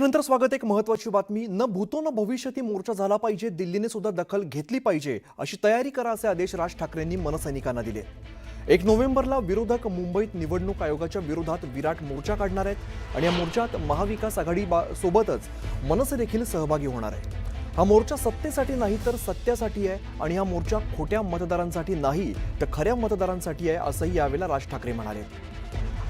ब्रेकनंतर स्वागत। एक महत्त्वाची बातमी। न भूतो न भविष्यती मोर्चा झाला पाहिजे, दिल्लीने सुद्धा दखल घेतली पाहिजे अशी तयारी करा असे आदेश राज ठाकरेंनी मनसैनिकांना दिले। 1 नोव्हेंबरला विरोधक मुंबईत निवडणूक आयोगाच्या विरोधात विराट मोर्चा काढणार आहेत आणि या मोर्चात महाविकास आघाडी सोबतच मनसे देखील सहभागी होणार आहे। हा मोर्चा सत्तेसाठी नाही तर सत्यासाठी आहे आणि हा मोर्चा खोट्या मतदारांसाठी नाही तर खऱ्या मतदारांसाठी आहे असंही यावेळेला राज ठाकरे म्हणाले।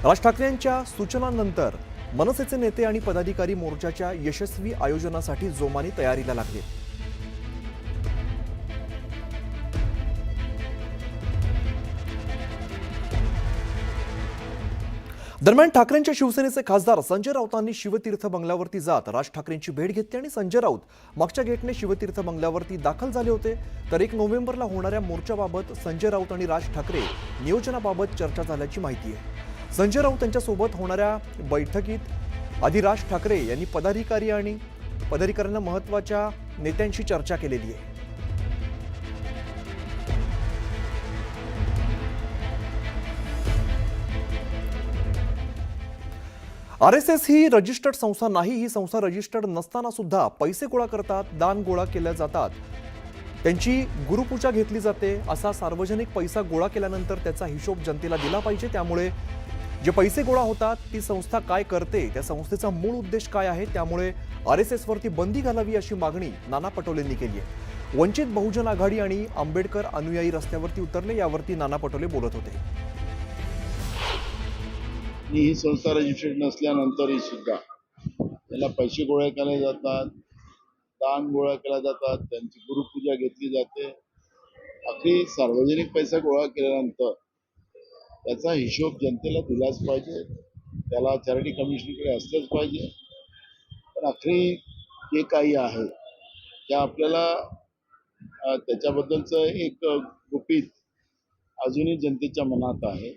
राज ठाकरेंच्या सूचनांनंतर मनसेचे नेते आणि पदाधिकारी मोर्चाच्या यशस्वी आयोजनासाठी जोमाने तयारीला लागले। दरम्यान ठाकरेंच्या शिवसेनेचे खासदार संजय राऊतांनी शिवतीर्थ बंगल्यावरती जात राज ठाकरेंची भेट घेतली आणि संजय राऊत मागच्या गेटने शिवतीर्थ बंगल्यावरती दाखल झाले होते। तर 1 नोव्हेंबरला होणाऱ्या मोर्चाबाबत संजय राऊत आणि राज ठाकरे नियोजनाबाबत चर्चा झाल्याची माहिती आहे। संजय राऊत यांच्यासोबत होणाऱ्या बैठकीत आधी राज ठाकरे यांनी पदाधिकाऱ्यांना महत्त्वाच्या नेत्यांशी चर्चा केलेली आहे। आरएसएस ही रजिस्टर्ड संस्था नाही। ही संस्था रजिस्टर्ड नसताना सुद्धा पैसे गोळा करतात, दान गोळा केले जातात, त्यांची गुरुपूजा घेतली जाते। असा सार्वजनिक पैसा गोळा केल्यानंतर त्याचा हिशोब जनतेला दिला पाहिजे। त्यामुळे जे पैसे गोळा होतात ती संस्था काय करते, त्या संस्थेचा मूळ उद्देश काय आहे, त्यामुळे आरएसएस वरती बंदी घालावी अशी मागणी नाना पटोलेंनी केली आहे। वंचित बहुजन आघाडी आणि आंबेडकर अनुयायी रस्त्यावरती उतरले, यावरती नाना पटोले बोलत होते। ही संस्था रजिस्टर्ड नसल्यानंतरही सुद्धा त्याला पैसे गोळा केले जातात, दान गोळा केला जातात, त्यांची गुरुपूजा घेतली जाते। अगदी सार्वजनिक पैसा गोळा केल्यानंतर त्याचा हिशोब जनतेला दिलाच पाहिजे, त्याला चॅरिटी कमिशनकडे असलंच पाहिजे। पण अखेरी जे काही आहे ते आपल्याला त्याच्याबद्दलचं एक गुपित अजूनही जनतेच्या मनात आहे।